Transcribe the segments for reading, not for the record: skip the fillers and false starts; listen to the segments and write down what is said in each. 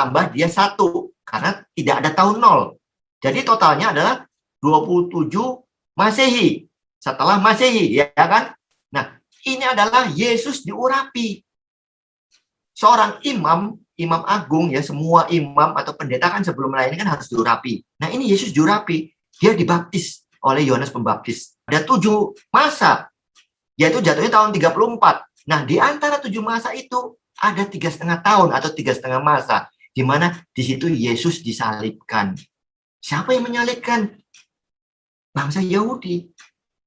tambah dia 1 karena tidak ada tahun 0. Jadi totalnya adalah 27 Masehi. Setelah Masehi, ya kan? Nah, ini adalah Yesus diurapi. Seorang imam agung, ya, semua imam atau pendeta kan sebelum melayani kan harus diurapi. Nah, ini Yesus diurapi. Dia dibaptis oleh Yohanes Pembaptis. Ada 7 masa, yaitu jatuhnya tahun 34. Nah, di antara 7 masa itu ada 3,5 tahun atau 3,5 masa, di mana di situ Yesus disalibkan. Siapa yang menyalibkan? Bangsa Yahudi.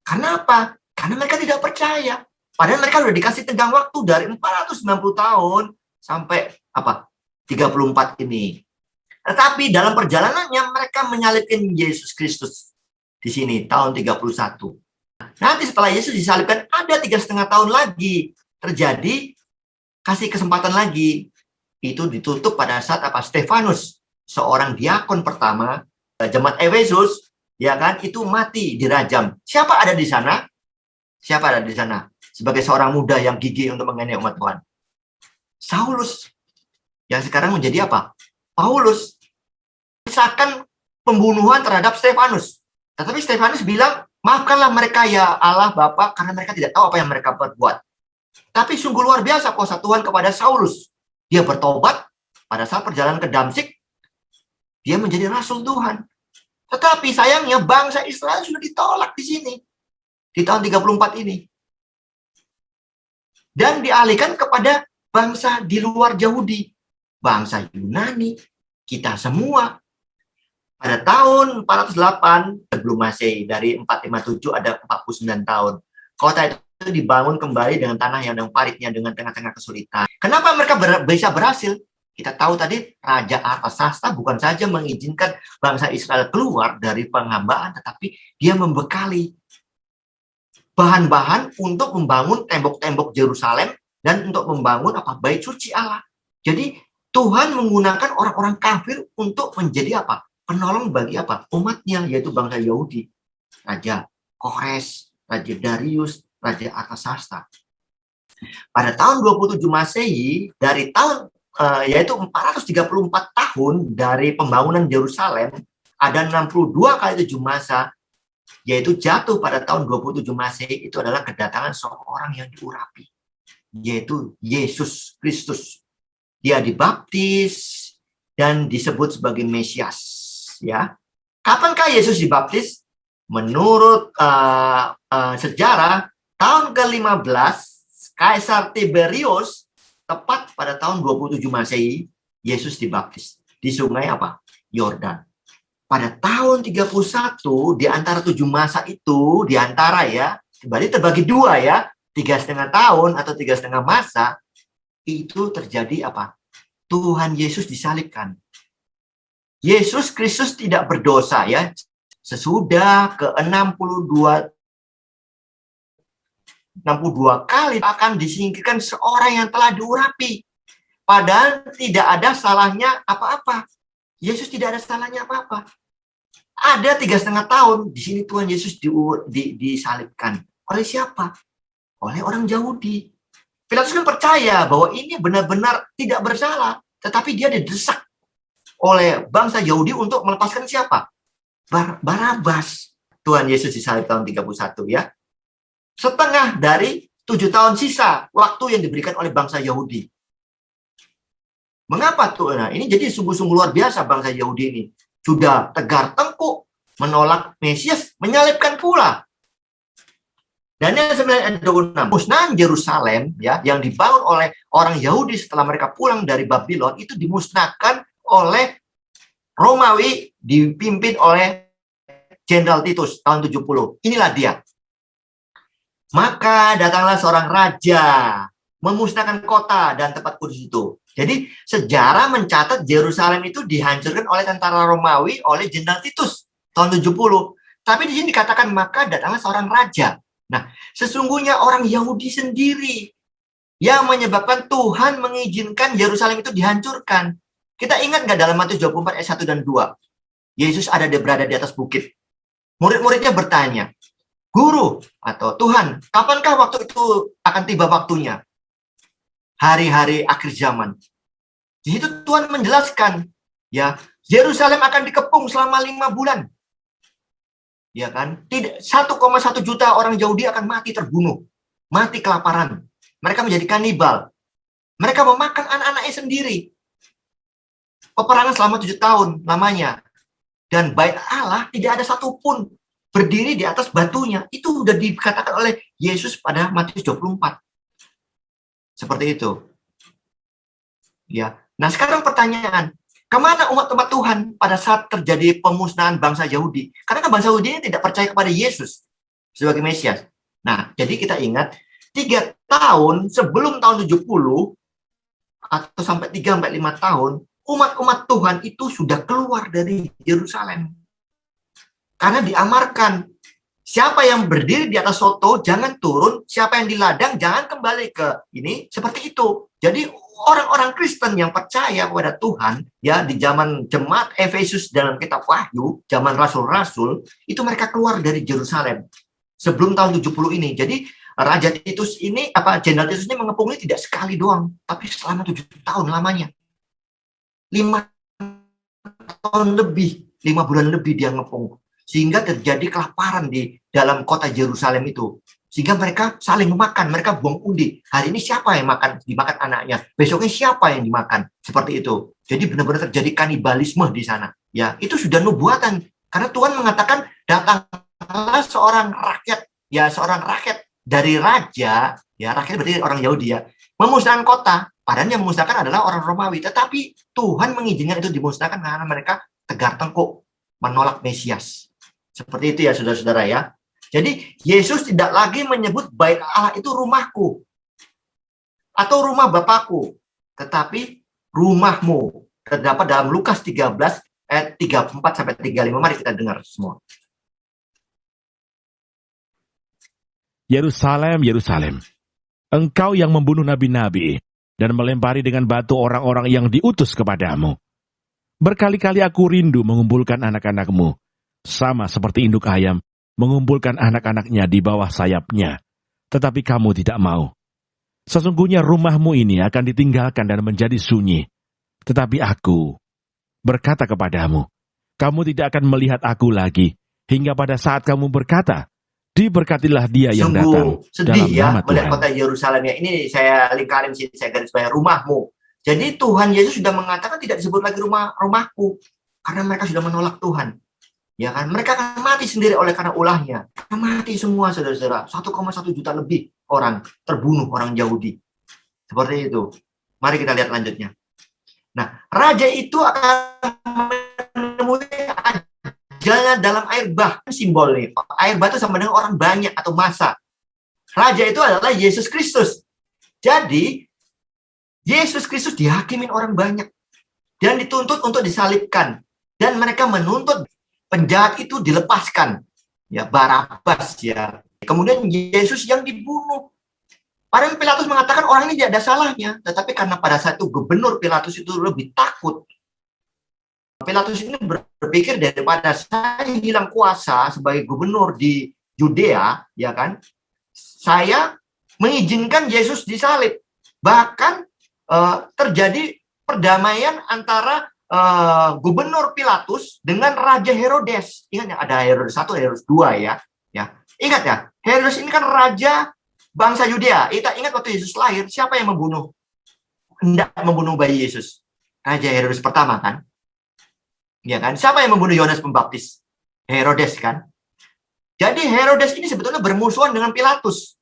Karena apa? Karena mereka tidak percaya. Padahal mereka sudah dikasih tenggang waktu dari 490 tahun sampai 34 ini. Tetapi dalam perjalanannya mereka menyalibkan Yesus Kristus. Di sini tahun 31. Nanti setelah Yesus disalibkan ada 3,5 tahun lagi terjadi, kasih kesempatan lagi. Itu ditutup pada saat Stefanus, seorang diakon pertama jemaat Efesus, ya kan, itu mati dirajam. Siapa ada di sana? Siapa ada di sana? Sebagai seorang muda yang gigih untuk menganiaya umat Tuhan. Saulus. Yang sekarang menjadi apa? Paulus. Misalkan pembunuhan terhadap Stefanus. Tetapi Stefanus bilang, maafkanlah mereka ya Allah Bapa, karena mereka tidak tahu apa yang mereka perbuat. Tapi sungguh luar biasa kuasa Tuhan kepada Saulus. Dia bertobat pada saat perjalanan ke Damsik. Dia menjadi rasul Tuhan. Tetapi sayangnya bangsa Israel sudah ditolak di sini. Di tahun 34 ini. Dan dialihkan kepada bangsa di luar Yahudi. Bangsa Yunani. Kita semua. Pada tahun 408 sebelum Masehi, dari 457 ada 49 tahun. Kota itu dibangun kembali dengan tanah yang paritnya, dengan tengah-tengah kesulitan. Kenapa mereka bisa berhasil? Kita tahu tadi Raja Artasasta bukan saja mengizinkan bangsa Israel keluar dari penghambaan, tetapi dia membekali bahan-bahan untuk membangun tembok-tembok Yerusalem dan untuk membangun bait suci Allah. Jadi Tuhan menggunakan orang-orang kafir untuk menjadi penolong bagi umatnya, yaitu bangsa Yahudi. Raja Kores, Raja Darius, Raja Artasasta. Pada tahun 27 Masehi, dari tahun yaitu 434 tahun dari pembangunan Yerusalem, ada 62 kali 7 masa, yaitu jatuh pada tahun 27 Masehi, itu adalah kedatangan seorang yang diurapi, yaitu Yesus Kristus. Dia dibaptis dan disebut sebagai Mesias, ya. Kapankah Yesus dibaptis? Menurut sejarah, tahun ke-15 Kaisar Tiberius, tepat pada tahun 27 Masehi, Yesus dibaptis di sungai Yordan. Pada tahun 31, di antara 7 masa itu, di antara, ya, berarti terbagi 2, ya, 3,5 tahun atau 3,5 masa, itu terjadi Tuhan Yesus disalibkan. Yesus Kristus tidak berdosa, ya. Sesudah ke-62 kali akan disingkirkan seorang yang telah diurapi. Padahal tidak ada salahnya apa-apa. Yesus tidak ada salahnya apa-apa. Ada 3,5 tahun di sini Tuhan Yesus disalibkan. Oleh siapa? Oleh orang Yahudi. Pilatus kan percaya bahwa ini benar-benar tidak bersalah, tetapi dia didesak oleh bangsa Yahudi untuk melepaskan siapa? Barabas. Tuhan Yesus disalib tahun 31, ya. Setengah dari 7 tahun sisa waktu yang diberikan oleh bangsa Yahudi. Mengapa tuh? Nah, ini jadi sungguh-sungguh luar biasa bangsa Yahudi ini. Sudah tegar tengkuk menolak Mesias, menyalibkan pula. Daniel 9:26, musnahan Yerusalem, ya, yang dibangun oleh orang Yahudi setelah mereka pulang dari Babylon, itu dimusnahkan oleh Romawi, dipimpin oleh Jenderal Titus tahun 70. Inilah dia. Maka datanglah seorang raja memusnahkan kota dan tempat kudus itu. Jadi sejarah mencatat Yerusalem itu dihancurkan oleh tentara Romawi oleh Jenderal Titus tahun 70. Tapi di sini dikatakan maka datanglah seorang raja. Nah, sesungguhnya orang Yahudi sendiri yang menyebabkan Tuhan mengizinkan Yerusalem itu dihancurkan. Kita ingat nggak dalam Matius 24 ayat 1 dan 2? Yesus berada di atas bukit. Murid-muridnya bertanya, Guru atau Tuhan, kapankah waktu itu akan tiba waktunya? Hari-hari akhir zaman. Di situ Tuhan menjelaskan, ya, Yerusalem akan dikepung selama 5 bulan. Ya kan? 1,1 juta orang Yahudi akan mati terbunuh, mati kelaparan. Mereka menjadi kanibal. Mereka memakan anak-anaknya sendiri. Peperangan selama 7 tahun lamanya. Dan bait Allah tidak ada satupun berdiri di atas batunya. Itu sudah dikatakan oleh Yesus pada Matius 24. Seperti itu. Ya. Nah, sekarang pertanyaan, kemana umat-umat Tuhan pada saat terjadi pemusnahan bangsa Yahudi? Karena kan bangsa Yahudi ini tidak percaya kepada Yesus sebagai Mesias. Nah, jadi kita ingat, 3 tahun sebelum tahun 70, atau sampai 3-5 tahun, umat-umat Tuhan itu sudah keluar dari Yerusalem. Karena diamarkan, siapa yang berdiri di atas soto jangan turun, siapa yang di ladang jangan kembali ke ini, seperti itu. Jadi orang-orang Kristen yang percaya kepada Tuhan, ya, di zaman jemaat Efesus dalam kitab Wahyu, zaman rasul-rasul, itu mereka keluar dari Yerusalem sebelum tahun 70 ini. Jadi Raja Titus ini, Jenderal Titus ini mengepung ini tidak sekali doang, tapi selama 7 tahun lamanya. 5 tahun lebih, 5 bulan lebih dia ngepung. Sehingga terjadi kelaparan di dalam kota Yerusalem itu. Sehingga mereka saling memakan, mereka buang undi. Hari ini siapa yang dimakan anaknya? Besoknya siapa yang dimakan? Seperti itu. Jadi benar-benar terjadi kanibalisme di sana. Ya, itu sudah nubuatan. Karena Tuhan mengatakan, datanglah seorang rakyat, ya, seorang rakyat dari raja, ya, rakyat berarti orang Yahudi, ya, memusnahkan kota. Padahal yang memusnahkan adalah orang Romawi. Tetapi Tuhan mengizinkan itu dimusnahkan karena mereka tegar tengkuk menolak Mesias. Seperti itu ya, saudara-saudara ya. Jadi Yesus tidak lagi menyebut bait Allah itu rumahku atau rumah Bapakku, tetapi rumahmu. Terdapat dalam Lukas 13 ayat 34-35. Mari kita dengar semua. Yerusalem, Yerusalem, engkau yang membunuh nabi-nabi dan melempari dengan batu orang-orang yang diutus kepadamu. Berkali-kali aku rindu mengumpulkan anak-anakmu, sama seperti induk ayam mengumpulkan anak-anaknya di bawah sayapnya. Tetapi kamu tidak mau. Sesungguhnya rumahmu ini akan ditinggalkan dan menjadi sunyi. Tetapi aku berkata kepadamu, kamu tidak akan melihat aku lagi, hingga pada saat kamu berkata, diberkatilah dia yang datang sedih dalam ya, nama melihat Tuhan. kota Yerusalem ya. Ini saya lingkarin, saya garis bawah, rumahmu. Jadi Tuhan Yesus sudah mengatakan tidak disebut lagi rumahku, karena mereka sudah menolak Tuhan. Ya kan, mereka akan mati sendiri oleh karena ulahnya. Mati semua, saudara-saudara. 1,1 juta lebih orang terbunuh, orang Yahudi. Seperti itu. Mari kita lihat lanjutnya. Nah, raja itu akan menemui ajalnya dalam air bah. Simbol nih. Air bah itu sama dengan orang banyak atau massa. Raja itu adalah Yesus Kristus. Jadi, Yesus Kristus dihakimin orang banyak. Dan dituntut untuk disalibkan. Dan mereka menuntut penjahat itu dilepaskan, ya, Barabas, ya. Kemudian Yesus yang dibunuh. Padahal Pilatus mengatakan orang ini tidak ada salahnya, tetapi karena pada saat itu gubernur Pilatus itu lebih takut. Pilatus ini berpikir, daripada saya hilang kuasa sebagai gubernur di Yudea, ya kan, saya mengizinkan Yesus disalib. Bahkan terjadi perdamaian antara gubernur Pilatus dengan Raja Herodes. Ingat ya, ada Herodes 1, Herodes 2 ya. Ingat ya, Herodes ini kan raja bangsa Yudea. Kita ingat waktu Yesus lahir, siapa yang hendak membunuh bayi Yesus? Raja Herodes pertama kan? Ya kan? Siapa yang membunuh Yohanes Pembaptis? Herodes kan? Jadi Herodes ini sebetulnya bermusuhan dengan Pilatus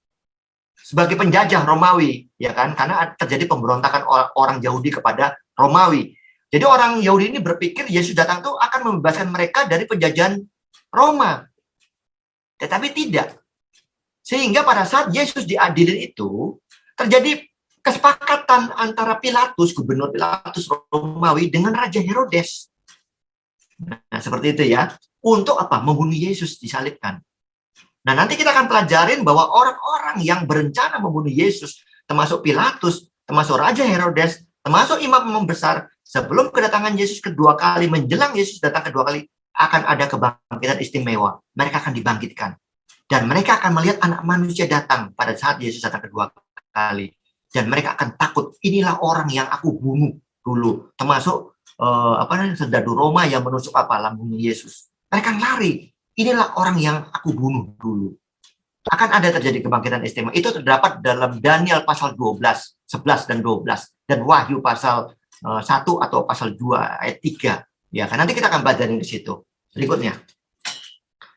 sebagai penjajah Romawi, ya kan? Karena terjadi pemberontakan orang Yahudi kepada Romawi. Jadi orang Yahudi ini berpikir Yesus datang itu akan membebaskan mereka dari penjajahan Roma. Tetapi tidak. Sehingga pada saat Yesus diadilin itu, terjadi kesepakatan antara Pilatus, gubernur Pilatus Romawi, dengan Raja Herodes. Nah, seperti itu ya. Untuk apa? Membunuh Yesus, disalibkan. Nah, nanti kita akan pelajarin bahwa orang-orang yang berencana membunuh Yesus, termasuk Pilatus, termasuk Raja Herodes, termasuk imam besar, sebelum kedatangan Yesus kedua kali, menjelang Yesus datang kedua kali, akan ada kebangkitan istimewa. Mereka akan dibangkitkan. Dan mereka akan melihat anak manusia datang pada saat Yesus datang kedua kali. Dan mereka akan takut, inilah orang yang aku bunuh dulu, termasuk serdadu Roma yang menusuk lambungnya Yesus. Mereka lari. Inilah orang yang aku bunuh dulu. Akan ada terjadi kebangkitan istimewa. Itu terdapat dalam Daniel pasal 12, 11 dan 12 dan Wahyu pasal 1 atau pasal 2 ayat 3. Ya kan nanti kita akan baca di situ. Berikutnya.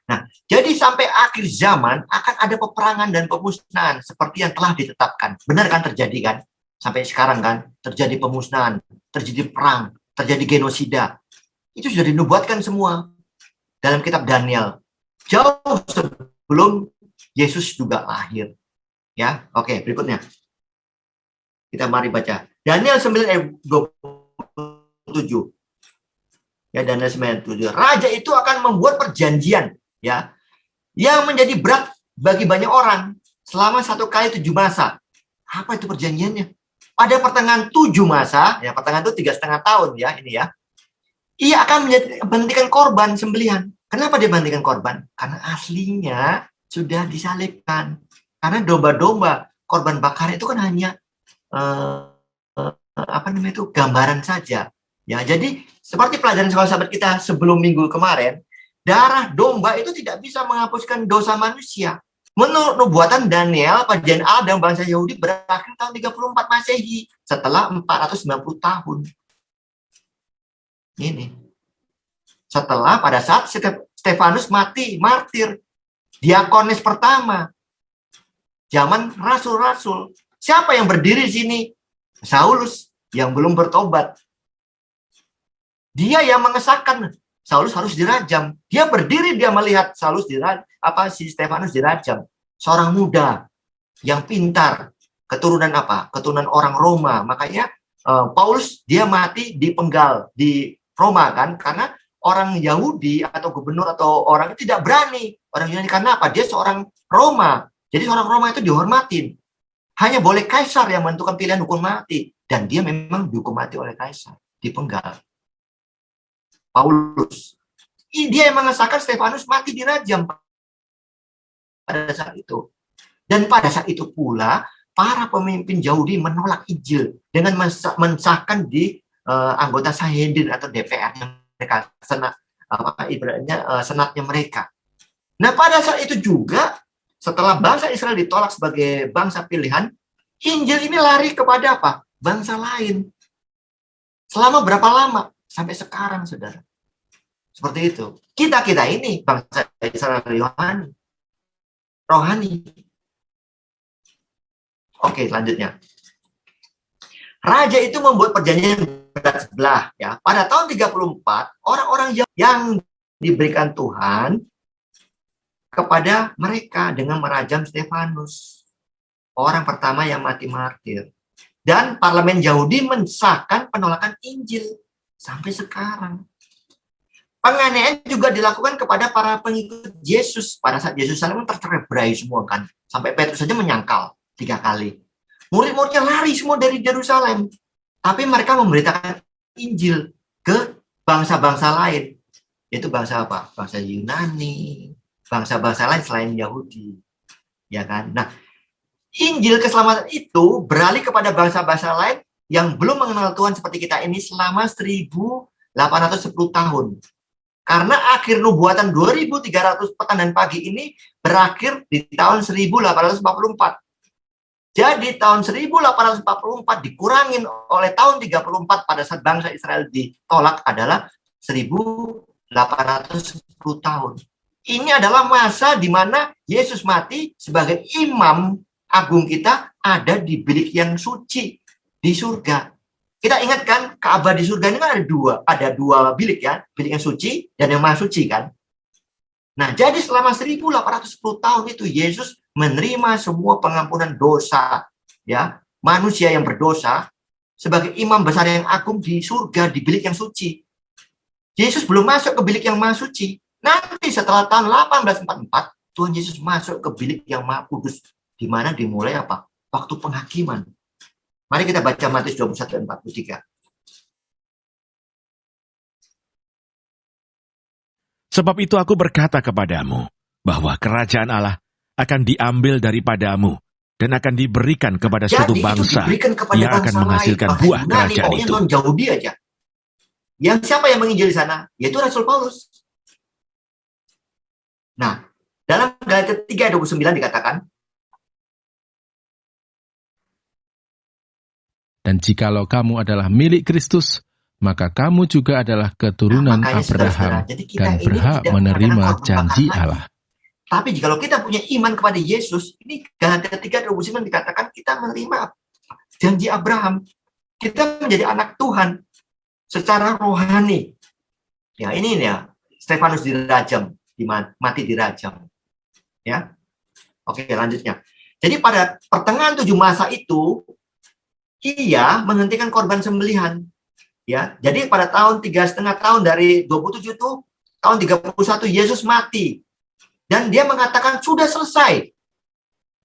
Nah, jadi sampai akhir zaman akan ada peperangan dan pemusnahan seperti yang telah ditetapkan. Benar kan terjadi kan? Sampai sekarang kan terjadi pemusnahan, terjadi perang, terjadi genosida. Itu sudah dinubuatkan semua dalam kitab Daniel. Jauh sebelum Yesus juga lahir. Ya, oke, berikutnya. Kita mari baca. Daniel 9 ayat 27. Ya, Daniel 9:27. Raja itu akan membuat perjanjian, ya, yang menjadi berat bagi banyak orang selama 1 kali 7 masa. Apa itu perjanjiannya? Pada pertengahan 7 masa, ya pertengahan itu 3,5 tahun ya, ini ya. Ia akan menghentikan korban sembelihan. Kenapa dia menghentikan korban? Karena aslinya sudah disalibkan. Karena domba-domba korban bakar itu kan hanya gambaran saja. Ya, jadi seperti pelajaran sekolah sahabat kita sebelum minggu kemarin, darah domba itu tidak bisa menghapuskan dosa manusia. Menurut nubuatan Daniel, perjanjian Allah dan bangsa Yahudi berakhir tahun 34 Masehi setelah 490 tahun. Ini. Setelah pada saat Stefanus mati, martir, diakonis pertama, zaman rasul-rasul. Siapa yang berdiri di sini? Saulus yang belum bertobat. Dia yang mengesahkan Saulus harus dirajam. Dia berdiri, dia melihat si Stefanus dirajam. Seorang muda yang pintar, keturunan Keturunan orang Roma. Makanya Paulus dia mati dipenggal di Roma kan, karena orang Yahudi atau gubernur atau orang itu tidak berani. Orang Yunani karena apa? Dia seorang Roma. Jadi seorang Roma itu dihormatin. Hanya boleh kaisar yang menentukan pilihan hukum mati. Dan dia memang dihukum mati oleh kaisar. Dipenggal. Paulus. Dia yang mengesahkan Stefanus mati dirajam pada saat itu. Dan pada saat itu pula, para pemimpin Yahudi menolak Injil dengan mensahkan di anggota Sanhedrin atau DPR-nya mereka, senatnya mereka. Nah, pada saat itu juga, setelah bangsa Israel ditolak sebagai bangsa pilihan, Injil ini lari kepada apa? Bangsa lain. Selama berapa lama? Sampai sekarang, saudara. Seperti itu. Kita ini bangsa Israel rohani. Oke, selanjutnya. Raja itu membuat perjanjian berat sebelah. Ya. Pada tahun 34, orang-orang yang diberikan Tuhan kepada mereka dengan merajam Stefanus. Orang pertama yang mati martir. Dan parlemen Yahudi mensahkan penolakan Injil. Sampai sekarang. Penganiayaan juga dilakukan kepada para pengikut Yesus. Pada saat Yesus saling tercerai semua kan. Sampai Petrus saja menyangkal 3 kali. Murid-muridnya lari semua dari Yerusalem. Tapi mereka memberitakan Injil ke bangsa-bangsa lain. Yaitu bangsa apa? Bangsa Yunani. Bangsa-bangsa lain selain Yahudi. Ya kan? Nah, Injil keselamatan itu beralih kepada bangsa-bangsa lain yang belum mengenal Tuhan seperti kita ini selama 1810 tahun. Karena akhir nubuatan 2300 petang dan pagi ini berakhir di tahun 1844. Jadi tahun 1844 dikurangin oleh tahun 34 pada saat bangsa Israel ditolak adalah 1810 tahun. Ini adalah masa di mana Yesus mati sebagai imam agung kita ada di bilik yang suci di surga. Kita ingat kan, Ka'bah di surga ini kan ada dua bilik ya, bilik yang suci dan yang maha suci kan. Nah, jadi selama 1810 tahun itu Yesus menerima semua pengampunan dosa ya, manusia yang berdosa sebagai imam besar yang agung di surga di bilik yang suci. Yesus belum masuk ke bilik yang maha suci. Nanti setelah tahun 1844 Tuhan Yesus masuk ke bilik yang maha kudus, di mana dimulai apa? Waktu penghakiman. Mari kita baca Matius 21 dan 43. Sebab itu aku berkata kepadamu, bahwa kerajaan Allah akan diambil daripadamu dan akan diberikan kepada suatu Jadi itu bangsa diberikan kepada yang akan bangsa lain. menghasilkan Bahkan buah Yunani, kerajaan pokoknya itu. non-Yahudi aja. Yang siapa yang menginjil di sana? Yaitu Rasul Paulus. Nah, dalam Galatia 3 ayat 29 dikatakan, Dan jikalau kamu adalah milik Kristus, maka kamu juga adalah keturunan makanya saudara-saudara, Abraham jadi kita dan ini berhak tidak menerima mengadakan korban janji bakar lagi. Allah. Tapi jikalau kita punya iman kepada Yesus, ini Galatia 3 ayat 29 dikatakan kita menerima janji Abraham. Kita menjadi anak Tuhan secara rohani. Ya, ini ya, Stefanus dirajam, mati dirajam. Ya. Oke, lanjutnya. Jadi pada pertengahan 7 masa itu, ia menghentikan korban sembelihan. Ya, jadi pada tahun 3,5 tahun dari 27 itu, tahun 31 Yesus mati. Dan dia mengatakan sudah selesai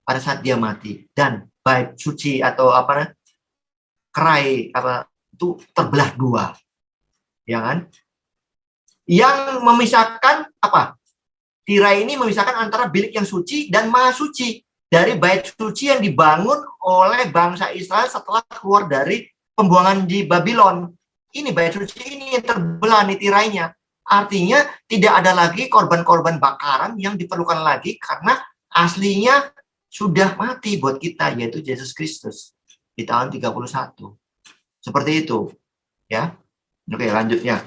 pada saat dia mati. Dan bait suci atau kerai itu terbelah dua. Ya kan? Yang memisahkan tirai ini memisahkan antara bilik yang suci dan maha suci. Dari bait suci yang dibangun oleh bangsa Israel setelah keluar dari pembuangan di Babylon. Ini bait suci ini yang terbelah nih tirainya. Artinya tidak ada lagi korban-korban bakaran yang diperlukan lagi karena aslinya sudah mati buat kita, yaitu Yesus Kristus di tahun 31. Seperti itu. Ya. Oke, lanjutnya.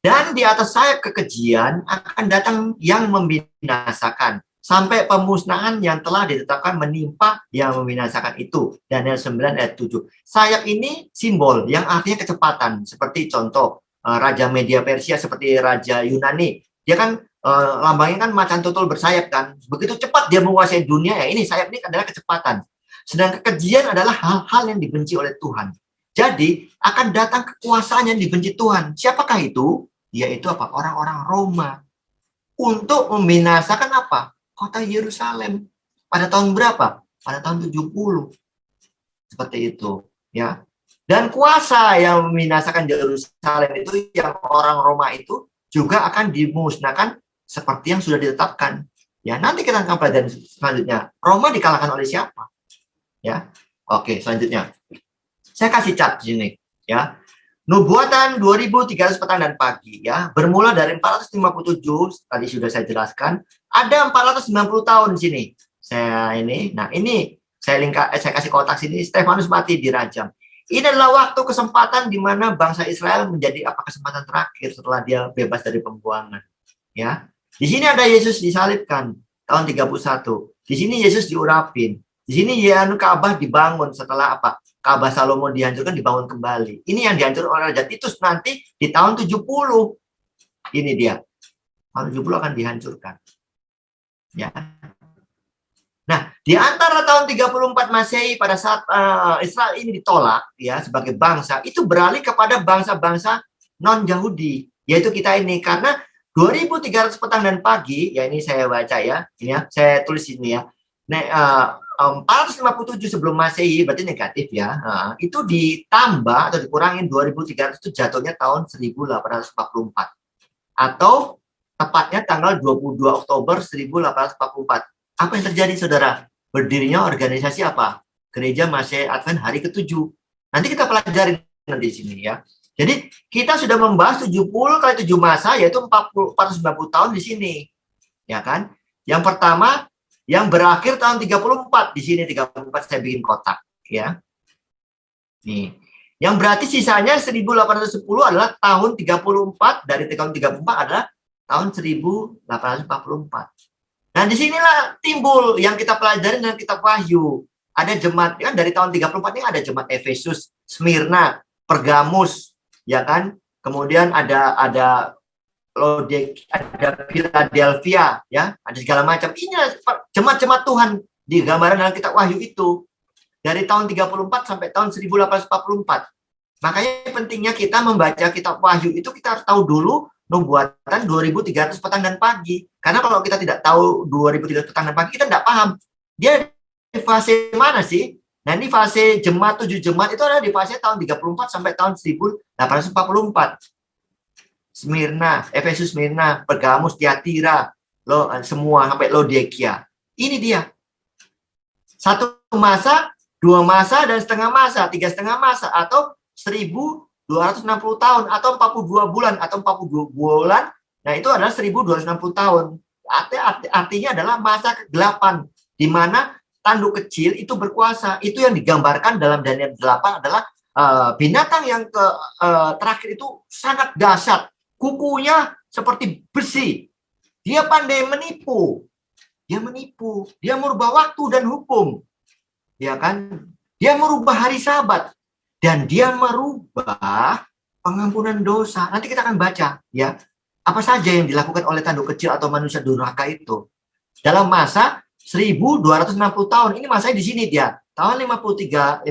Dan di atas sayap kekejian akan datang yang membinasakan, sampai pemusnahan yang telah ditetapkan menimpa yang membinasakan itu. Daniel 9 ayat 7. Sayap ini simbol yang artinya kecepatan. Seperti contoh, Raja Media Persia seperti Raja Yunani. Dia kan lambangnya kan macan tutul bersayap kan. Begitu cepat dia menguasai dunia, ya ini sayap ini adalah kecepatan. Sedang kekejian adalah hal-hal yang dibenci oleh Tuhan. Jadi akan datang kekuasaan yang dibenci Tuhan. Siapakah itu? Yaitu orang-orang Roma. Untuk membinasakan kota Yerusalem. Pada tahun berapa? Pada tahun 70. Seperti itu. Ya. Dan kuasa yang membinasakan Yerusalem itu, yang orang Roma itu, juga akan dimusnahkan seperti yang sudah ditetapkan. Ya, nanti kita akan pelajari selanjutnya. Roma dikalahkan oleh siapa? Ya. Oke, selanjutnya. Saya kasih cat di sini, ya. Nubuatan 2300 petang dan pagi, ya. Bermula dari 457, tadi sudah saya jelaskan. Ada 490 tahun di sini. Saya kasih kotak sini, Stefanus mati dirajam. Ini adalah waktu kesempatan di mana bangsa Israel menjadi kesempatan terakhir setelah dia bebas dari pembuangan. Ya, di sini ada Yesus disalibkan tahun 31. Di sini Yesus diurapin. Di sini Ka'bah dibangun setelah Ka'bah Salomo dihancurkan, dibangun kembali. Ini yang dihancurkan oleh Raja Titus nanti di tahun 70. Ini dia. Tahun 70 akan dihancurkan. Ya. Nah, di antara tahun 34 Masehi pada saat Israel ini ditolak ya sebagai bangsa, itu beralih kepada bangsa-bangsa non-Yahudi, yaitu kita ini, karena 2300 petang dan pagi, ya ini saya baca ya, ini ya, saya tulis ini ya. 457 sebelum Masehi berarti negatif ya. Itu ditambah atau dikurangin 2300 itu jatuhnya tahun 1844. Atau tepatnya tanggal 22 Oktober 1844. Apa yang terjadi, saudara? Berdirinya organisasi Gereja Masehi Advent hari ke-7. Nanti kita pelajari nanti di sini ya. Jadi kita sudah membahas 70 kali 7 masa, yaitu 490 tahun di sini. Ya kan? Yang pertama, yang berakhir tahun 34. Di sini 34 saya bikin kotak. Ya. Nih. Yang berarti sisanya 1810 adalah tahun 34, dari tahun 34 adalah tahun 1844. Nah, disinilah timbul yang kita pelajari dalam kitab Wahyu. Ada jemaat, kan dari tahun 34 ini ada jemaat Efesus, Smyrna, Pergamus, ya kan? Kemudian ada Philadelphia, ya, ada segala macam. Ini jemaat-jemaat Tuhan digambarkan dalam kitab Wahyu itu. Dari tahun 34 sampai tahun 1844. Makanya pentingnya kita membaca kitab Wahyu itu, kita harus tahu dulu nubuatan 2300 petang dan pagi. Karena kalau kita tidak tahu 2300 petang dan pagi, kita tidak paham. Dia di fase mana sih? Nah, ini fase jemaat 7 jemaat itu ada di fase tahun 34 sampai tahun 1844. Smyrna, Efesus, Smyrna, Pergamus, Tiatira, semua sampai Laodikia. Ini dia. 1 masa, 2 masa, dan setengah masa, 3,5 masa, atau 1.260 tahun, atau 42 bulan, atau 42 bulan. Nah, itu adalah 1.260 tahun. Artinya adalah masa ke-8, di mana tanduk kecil itu berkuasa. Itu yang digambarkan dalam Daniel 8 adalah binatang yang terakhir itu sangat dahsyat. Kukunya seperti besi. Dia pandai menipu. Dia merubah waktu dan hukum. Ya kan? Dia merubah hari Sabat. Dan dia merubah pengampunan dosa. Nanti kita akan baca, ya. Apa saja yang dilakukan oleh tanduk kecil atau manusia durhaka itu dalam masa 1.260 tahun. Ini masanya di sini dia. Tahun 538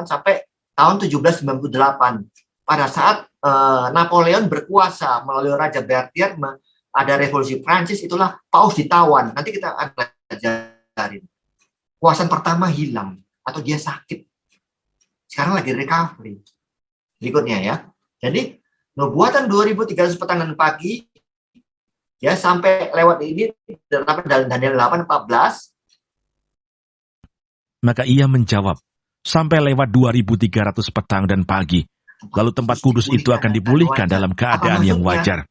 sampai tahun 1798. Pada saat Napoleon berkuasa melalui Raja Berthier, ada revolusi Prancis, itulah Paus ditawan. Nanti kita akan pelajarin. Kuasaan pertama hilang atau dia sakit. Sekarang lagi recovery. Berikutnya ya. Jadi nubuatan 2.300 petang dan pagi ya sampai lewat ini terdapat dalam Daniel 8:14. Maka ia menjawab, sampai lewat 2.300 petang dan pagi. Lalu tempat kudus itu akan dipulihkan dalam keadaan yang wajar.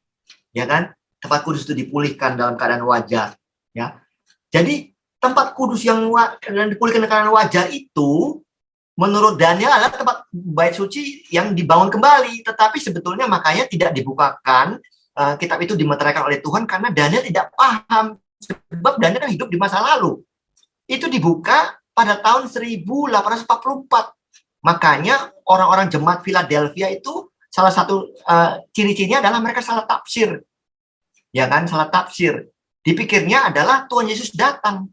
Ya kan? Tempat kudus itu dipulihkan dalam keadaan wajar. Ya. Jadi tempat kudus yang dipulihkan dalam keadaan wajar itu menurut Daniel adalah tempat bait suci yang dibangun kembali, tetapi sebetulnya makanya tidak dibukakan, kitab itu dimeteraikan oleh Tuhan karena Daniel tidak paham, sebab Daniel kan hidup di masa lalu. Itu dibuka pada tahun 1844. Makanya orang-orang jemaat Philadelphia itu salah satu ciri-cirinya adalah mereka salah tafsir. Ya kan, salah tafsir. Dipikirnya adalah Tuhan Yesus datang.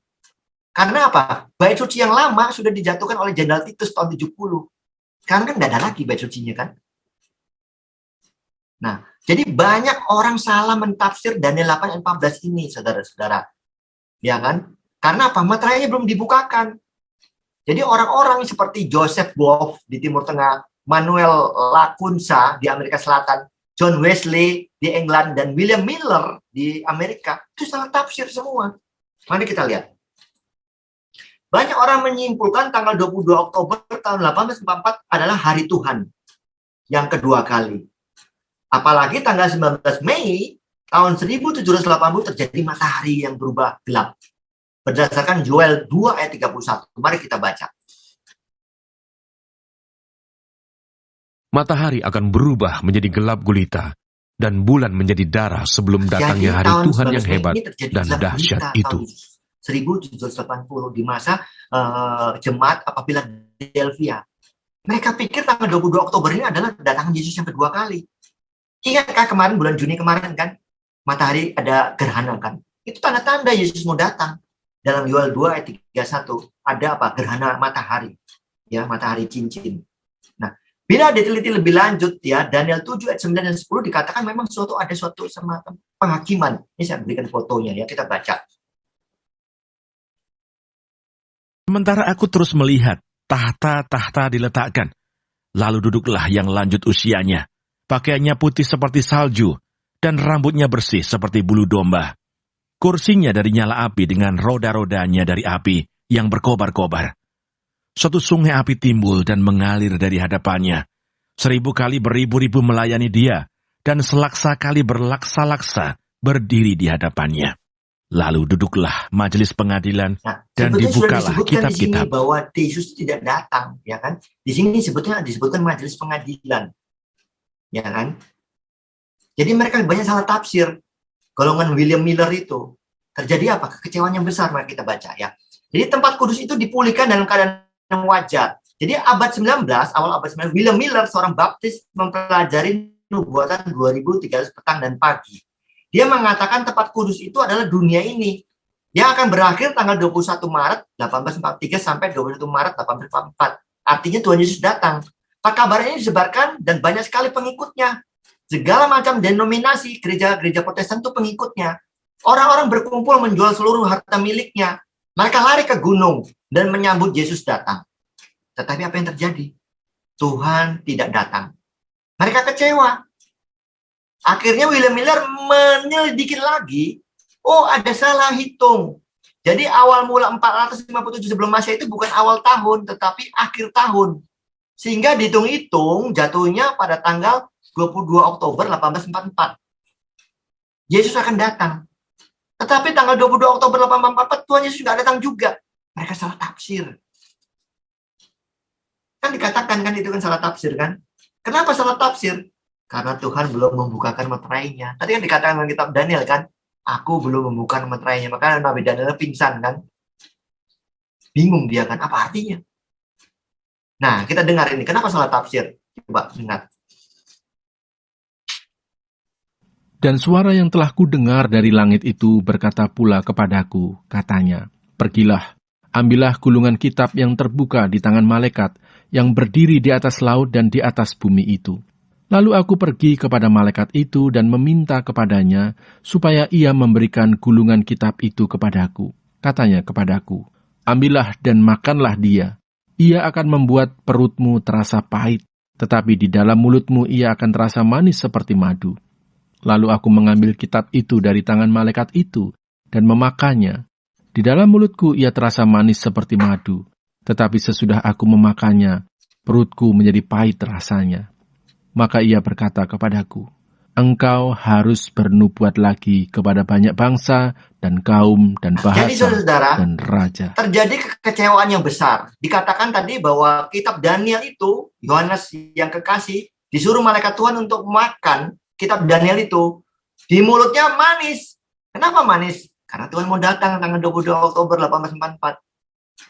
Karena apa? Bait suci yang lama sudah dijatuhkan oleh Jenderal Titus tahun 70. Sekarang kan nggak ada lagi bait sucinya kan? Nah, jadi banyak orang salah mentafsir Daniel 8 ayat 14 ini, saudara-saudara. Ya kan? Karena apa? Materainya belum dibukakan. Jadi orang-orang seperti Joseph Wolf di Timur Tengah, Manuel Lacunza di Amerika Selatan, John Wesley di England, dan William Miller di Amerika, itu salah tafsir semua. Mari kita lihat. Banyak orang menyimpulkan tanggal 22 Oktober tahun 1844 adalah hari Tuhan yang kedua kali. Apalagi tanggal 19 Mei tahun 1780 terjadi matahari yang berubah gelap. Berdasarkan Joel 2 ayat 31. Mari kita baca. Matahari akan berubah menjadi gelap gulita, dan bulan menjadi darah sebelum datangnya hari tahun Tuhan yang 19 Mei hebat ini terjadi dan gelap dahsyat gulita itu. tahun 1780 di masa jemaat apabila Philadelphia. Mereka pikir tanggal 22 Oktober ini adalah kedatangan Yesus yang kedua kali. Ingatkah kemarin bulan Juni kemarin kan matahari ada gerhana kan? Itu tanda-tanda Yesus mau datang. Dalam Yoel 2 ayat 31 ada apa? Gerhana matahari. Ya, matahari cincin. Nah, bila diteliti lebih lanjut ya, Daniel 7 ayat 9 dan 10 dikatakan memang ada suatu semacam penghakiman. Ini saya berikan fotonya ya, kita baca. Sementara aku terus melihat, tahta-tahta diletakkan. Lalu duduklah yang lanjut usianya. Pakaiannya putih seperti salju, dan rambutnya bersih seperti bulu domba. Kursinya dari nyala api dengan roda-rodanya dari api yang berkobar-kobar. Suatu sungai api timbul dan mengalir dari hadapannya. 1000 kali beribu-ribu melayani dia, dan selaksa kali berlaksa-laksa berdiri di hadapannya. Lalu duduklah majelis pengadilan dan dibukalah kitab-kitab. Di sini bahwa Yesus tidak datang, ya kan? Di sini disebutkan majelis pengadilan, ya kan? Jadi mereka banyak salah tafsir. Golongan William Miller itu terjadi apa? Kekecewaan yang besar. Mari kita baca ya. Jadi tempat kudus itu dipulihkan dalam keadaan yang wajar. Jadi abad 19, awal abad 19, William Miller, seorang baptis, mempelajari nubuatan 2.300 petang dan pagi. Dia mengatakan tempat kudus itu adalah dunia ini yang akan berakhir tanggal 21 Maret 1843 sampai 21 Maret 1844. Artinya Tuhan Yesus datang. Kabar ini disebarkan dan banyak sekali pengikutnya. Segala macam denominasi gereja-gereja Protestan itu pengikutnya. Orang-orang berkumpul menjual seluruh harta miliknya. Mereka lari ke gunung dan menyambut Yesus datang. Tetapi apa yang terjadi? Tuhan tidak datang. Mereka kecewa. Akhirnya William Miller menyelidiki lagi. Oh, ada salah hitung. Jadi awal mula 457 sebelum Masehi itu bukan awal tahun, tetapi akhir tahun. Sehingga dihitung-hitung jatuhnya pada tanggal 22 Oktober 1844. Yesus akan datang. Tetapi tanggal 22 Oktober 1844 Tuhan Yesus nggak datang juga. Mereka salah tafsir. Kan dikatakan kan itu kan salah tafsir kan. Kenapa salah tafsir? Karena Tuhan belum membukakan meterainya. Tadi kan dikatakan dalam kitab Daniel kan, aku belum membuka meterainya. Maka Nabi Daniel pingsan kan. Bingung dia kan, apa artinya? Nah, kita dengar ini. Kenapa salah tafsir? Coba dengar. Dan suara yang telah kudengar dari langit itu berkata pula kepadaku, katanya, pergilah, ambillah gulungan kitab yang terbuka di tangan malaikat, yang berdiri di atas laut dan di atas bumi itu. Lalu aku pergi kepada malaikat itu dan meminta kepadanya, supaya ia memberikan gulungan kitab itu kepadaku. Katanya kepadaku, ambillah dan makanlah dia. Ia akan membuat perutmu terasa pahit, tetapi di dalam mulutmu ia akan terasa manis seperti madu. Lalu aku mengambil kitab itu dari tangan malaikat itu dan memakannya. Di dalam mulutku ia terasa manis seperti madu, tetapi sesudah aku memakannya, perutku menjadi pahit rasanya. Maka ia berkata kepadaku, engkau harus bernubuat lagi kepada banyak bangsa dan kaum dan bahasa. Jadi saudara, dan raja. Terjadi kekecewaan yang besar. Dikatakan tadi bahwa kitab Daniel itu, Yohanes yang kekasih, disuruh malaikat Tuhan untuk makan kitab Daniel itu. Di mulutnya manis. Kenapa manis? Karena Tuhan mau datang tanggal 22 Oktober 1844.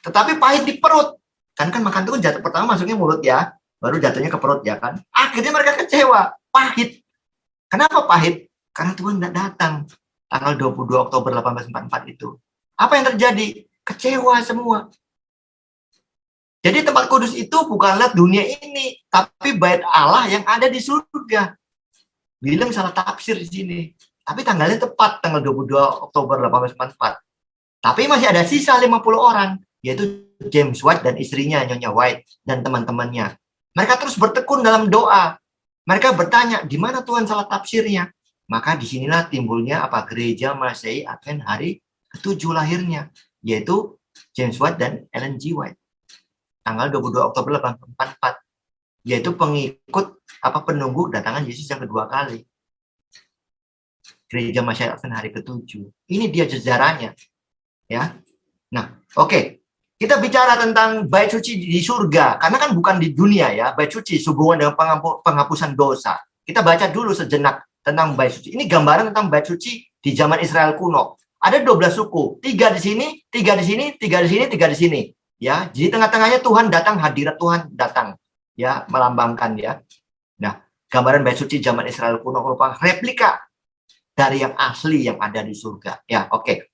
Tetapi pahit di perut. Kan makan itu kan jatuh pertama masuknya mulut ya. Baru jatuhnya ke perut ya kan. Akhirnya mereka kecewa. Pahit. Kenapa pahit? Karena Tuhan tidak datang tanggal 22 Oktober 1844 itu. Apa yang terjadi? Kecewa semua. Jadi tempat kudus itu bukanlah dunia ini, tapi bait Allah yang ada di surga. Bilang salah tafsir di sini. Tapi tanggalnya tepat, tanggal 22 Oktober 1844. Tapi masih ada sisa 50 orang, yaitu James White dan istrinya, Nyonya White, dan teman-temannya. Mereka terus bertekun dalam doa. Mereka bertanya, di mana Tuhan salah tafsirnya? Maka disinilah timbulnya gereja Masehi Advent hari ke-7 lahirnya, yaitu James White dan Ellen G. White. Tanggal 22 Oktober 1844, yaitu pengikut penunggu kedatangan Yesus yang kedua kali. Gereja Masehi Advent hari ke-7. Ini dia sejarahnya. Ya. Nah, oke. Kita bicara tentang bait suci di surga, karena kan bukan di dunia ya, bait suci sehubungan dengan penghapusan dosa. Kita baca dulu sejenak tentang bait suci. Ini gambaran tentang bait suci di zaman Israel kuno. Ada 12 suku, 3 di sini, 3 di sini, 3 di sini, 3 di sini. Ya, di tengah-tengahnya Tuhan datang, hadirat Tuhan datang. Ya, melambangkan ya. Nah, gambaran bait suci zaman Israel kuno merupakan replika dari yang asli yang ada di surga. Ya, oke.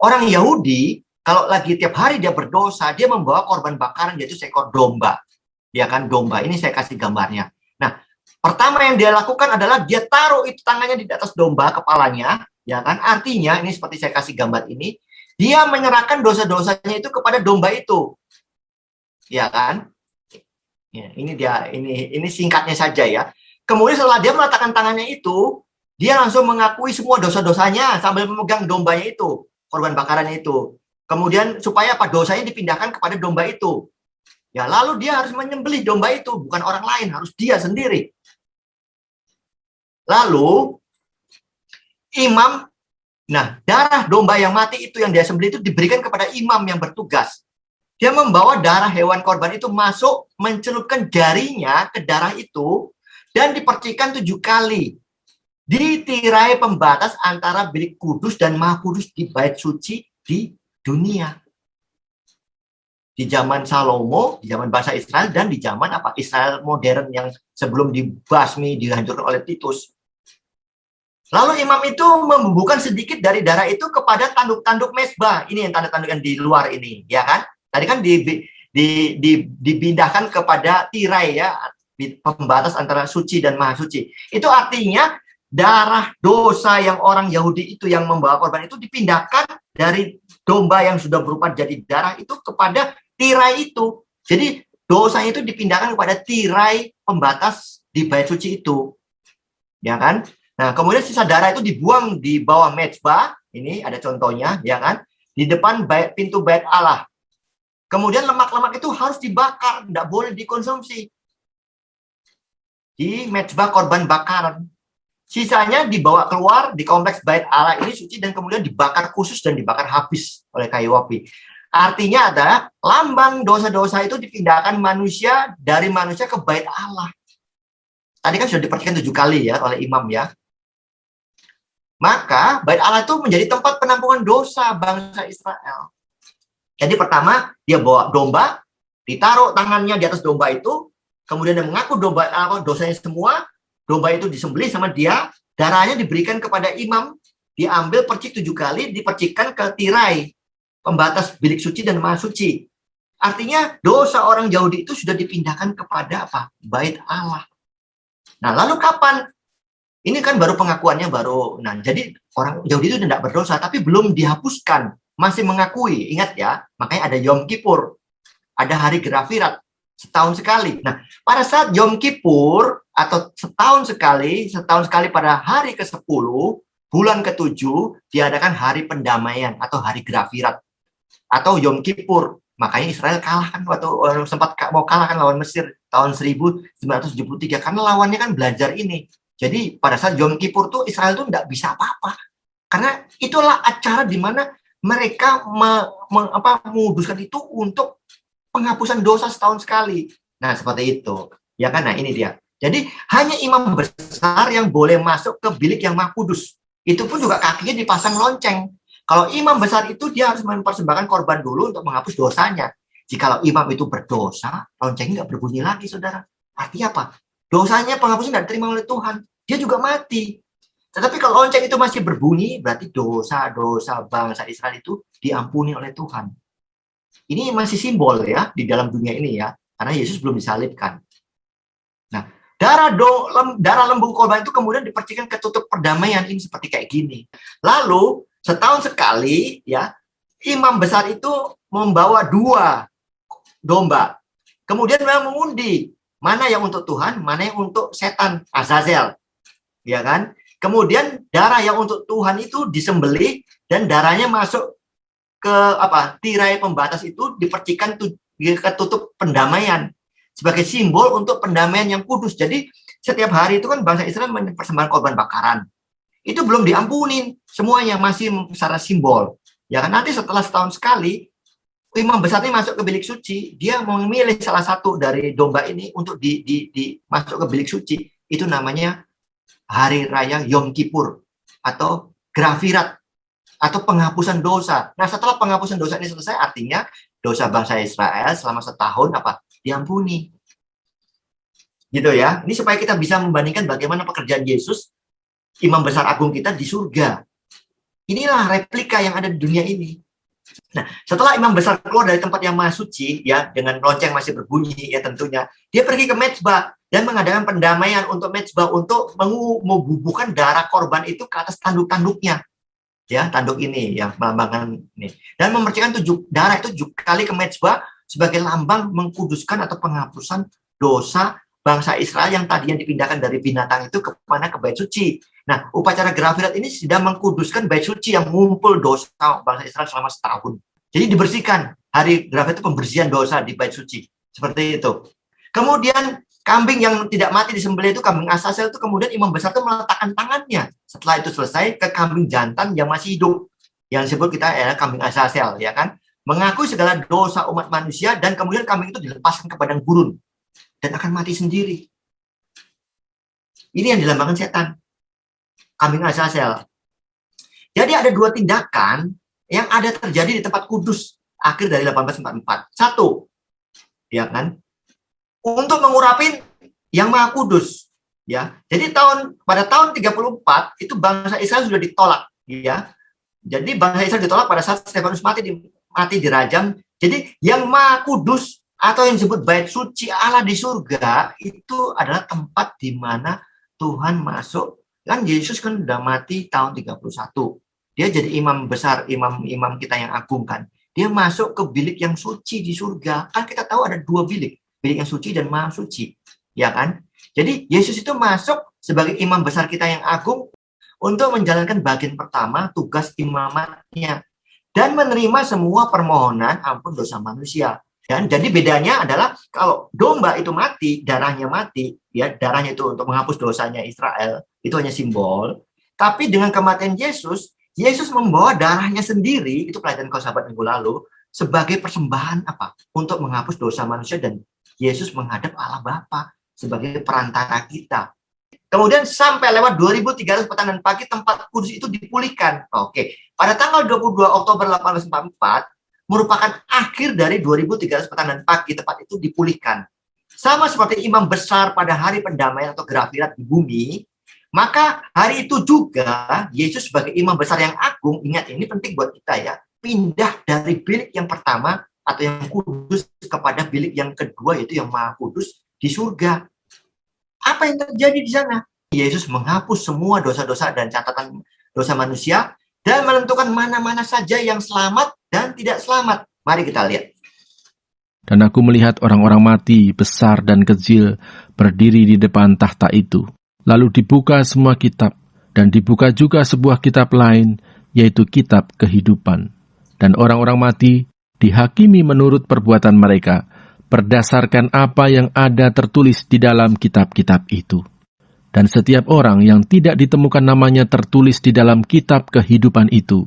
Orang Yahudi kalau lagi tiap hari dia berdosa, dia membawa korban bakaran yaitu seekor domba. Ya kan, domba. Ini saya kasih gambarnya. Nah, pertama yang dia lakukan adalah dia taruh itu tangannya di atas domba, kepalanya. Ya kan, artinya ini seperti saya kasih gambar ini, dia menyerahkan dosa-dosanya itu kepada domba itu. Ya kan? Ya, ini singkatnya saja ya. Kemudian setelah dia meletakkan tangannya itu, dia langsung mengakui semua dosa-dosanya sambil memegang dombanya itu, korban bakarannya itu. Kemudian supaya dosanya dipindahkan kepada domba itu. Ya, lalu dia harus menyembelih domba itu, bukan orang lain, harus dia sendiri. Lalu imam, darah domba yang mati itu yang dia sembelih itu diberikan kepada imam yang bertugas. Dia membawa darah hewan korban itu masuk, mencelupkan jarinya ke darah itu dan dipercikan 7 kali di tirai pembatas antara bilik kudus dan maha kudus di bait suci di dunia. Di zaman Salomo, di zaman bangsa Israel, dan di zaman Israel modern yang sebelum dibasmi, dihancurkan oleh Titus. Lalu imam itu membubuhkan sedikit dari darah itu kepada tanduk-tanduk mezbah. Ini yang tanda-tanduk yang di luar ini, ya kan? Tadi kan dipindahkan kepada tirai ya, pembatas antara suci dan maha suci. Itu artinya darah dosa yang orang Yahudi itu yang membawa korban itu dipindahkan dari domba yang sudah berupa jadi darah itu kepada tirai itu. Jadi dosanya itu dipindahkan kepada tirai pembatas di bait suci itu. Ya kan? Nah, kemudian sisa darah itu dibuang di bawah mezbah. Ini ada contohnya, ya kan? di depan pintu bait Allah. Kemudian lemak-lemak itu harus dibakar, tidak boleh dikonsumsi di mezbah korban bakaran. Sisanya dibawa keluar di kompleks bait Allah ini suci dan kemudian dibakar khusus dan dibakar habis oleh kayu api. Artinya adalah lambang dosa-dosa itu dipindahkan manusia dari manusia ke bait Allah. Tadi kan sudah diperhatikan 7 kali ya oleh imam ya. Maka bait Allah itu menjadi tempat penampungan dosa bangsa Israel. Jadi pertama dia bawa domba, ditaruh tangannya di atas domba itu, kemudian dia mengaku dosanya semua. Domba itu disembelih sama dia, darahnya diberikan kepada imam, diambil percik 7 kali, dipercikkan ke tirai pembatas bilik suci dan maha suci. Artinya dosa orang Yahudi itu sudah dipindahkan kepada apa? Bait Allah. Nah, lalu kapan? Ini kan baru pengakuannya baru. Nah, jadi orang Yahudi itu tidak berdosa, tapi belum dihapuskan, masih mengakui. Ingat ya, makanya ada Yom Kippur, ada hari Gerafirat. Setahun sekali. Nah, pada saat Yom Kippur atau setahun sekali pada hari ke-10, bulan ke-7, diadakan hari pendamaian atau hari Gerafirat atau Yom Kippur. Makanya Israel kalah kan waktu sempat mau kalah kan lawan Mesir tahun 1973 karena lawannya kan belajar ini. Jadi pada saat Yom Kippur tuh Israel tuh tidak bisa apa-apa. Karena itulah acara di mana mereka menguduskan itu untuk penghapusan dosa setahun sekali. Nah, seperti itu. Ya kan? Nah, ini dia. Jadi, hanya imam besar yang boleh masuk ke bilik yang maha kudus. Itu pun juga kakinya dipasang lonceng. Kalau imam besar itu, dia harus mempersembahkan korban dulu untuk menghapus dosanya. Jikalau imam itu berdosa, loncengnya nggak berbunyi lagi, saudara. Artinya apa? Dosanya penghapusnya tidak diterima oleh Tuhan. Dia juga mati. Tetapi kalau lonceng itu masih berbunyi, berarti dosa-dosa bangsa Israel itu diampuni oleh Tuhan. Ini masih simbol ya di dalam dunia ini ya, karena Yesus belum disalibkan. Nah, darah lembu korban itu kemudian dipercikan ke tutup perdamaian ini seperti kayak gini. Lalu setahun sekali ya, imam besar itu membawa 2 domba. Kemudian memang mengundi mana yang untuk Tuhan, mana yang untuk setan Azazel. Ya kan? Kemudian darah yang untuk Tuhan itu disembelih dan darahnya masuk ke tirai pembatas itu dipercikan ke tutup pendamaian sebagai simbol untuk pendamaian yang kudus. Jadi setiap hari itu kan bangsa Israel mempersembahkan korban bakaran. Itu belum diampunin, semuanya masih secara simbol. Ya kan, nanti setelah setahun sekali imam besarnya masuk ke bilik suci, dia mau memilih salah satu dari domba ini untuk masuk ke bilik suci. Itu namanya hari raya Yom Kippur atau Gerafirat atau penghapusan dosa. Nah, setelah penghapusan dosa ini selesai, artinya dosa bangsa Israel selama setahun diampuni. Gitu ya. Ini supaya kita bisa membandingkan bagaimana pekerjaan Yesus, imam besar agung kita di surga. Inilah replika yang ada di dunia ini. Nah, setelah imam besar keluar dari tempat yang maha suci, ya, dengan lonceng masih berbunyi, ya tentunya, dia pergi ke mezbah dan mengadakan pendamaian untuk mezbah untuk membubuhkan darah korban itu ke atas tanduk-tanduknya. Ya, tanduk ini yang melambangkan ini, dan memercikan darah itu 7 kali ke mezbah sebagai lambang mengkuduskan atau penghapusan dosa bangsa Israel yang tadinya dipindahkan dari binatang itu ke bait suci. Nah, upacara Gerafirat ini sudah mengkuduskan bait suci yang ngumpul dosa bangsa Israel selama setahun. Jadi dibersihkan. Hari Gerafirat itu pembersihan dosa di bait suci. Seperti itu. Kemudian kambing yang tidak mati disembelih itu, kambing Azazel itu, kemudian imam besar itu meletakkan tangannya. Setelah itu selesai ke kambing jantan yang masih hidup. Yang disebut kita kambing Azazel, ya kan? Mengakui segala dosa umat manusia dan kemudian kambing itu dilepaskan ke padang gurun dan akan mati sendiri. Ini yang dilambangkan setan. Kambing Azazel. Jadi ada 2 tindakan yang ada terjadi di tempat kudus akhir dari 1844. 1, ya kan? Untuk mengurapin yang maha kudus, ya. Jadi pada tahun 34 itu bangsa Israel sudah ditolak, ya. Jadi bangsa Israel ditolak pada saat Stefanus mati dirajam. Jadi yang maha kudus atau yang disebut bait suci Allah di surga itu adalah tempat di mana Tuhan masuk. Kan Yesus kan udah mati tahun 31. Dia jadi imam besar, imam kita yang agung kan. Dia masuk ke bilik yang suci di surga. Kan kita tahu ada 2 bilik yang suci dan maha suci, ya kan? Jadi Yesus itu masuk sebagai imam besar kita yang agung untuk menjalankan bagian pertama tugas imamatnya. dan menerima semua permohonan ampun dosa manusia. Dan jadi bedanya adalah kalau domba itu mati, darahnya mati, ya darahnya itu untuk menghapus dosanya Israel, itu hanya simbol. Tapi dengan kematian Yesus, Yesus membawa darahnya sendiri, itu pelajaran kau sahabat minggu lalu, sebagai persembahan apa? Untuk menghapus dosa manusia, dan Yesus menghadap Allah Bapa sebagai perantara kita. Kemudian sampai lewat 2300 petang dan pagi tempat kudus itu dipulihkan. Oke, pada tanggal 22 Oktober 1844 merupakan akhir dari 2300 petang dan pagi, tempat itu dipulihkan. Sama seperti imam besar pada hari pendamaian atau Grafirat di bumi, maka hari itu juga Yesus sebagai imam besar yang agung, ingat ini penting buat kita ya, pindah dari bilik yang pertama atau yang kudus kepada bilik yang kedua, yaitu yang maha kudus di surga. Apa yang terjadi di sana? Yesus menghapus semua dosa-dosa dan catatan dosa manusia dan menentukan mana-mana saja yang selamat dan tidak selamat. Mari kita lihat. Dan aku melihat orang-orang mati, besar dan kecil, berdiri di depan tahta itu. Lalu dibuka semua kitab, dan dibuka juga sebuah kitab lain, yaitu kitab kehidupan. Dan orang-orang mati dihakimi menurut perbuatan mereka, berdasarkan apa yang ada tertulis di dalam kitab-kitab itu. Dan setiap orang yang tidak ditemukan namanya tertulis di dalam kitab kehidupan itu,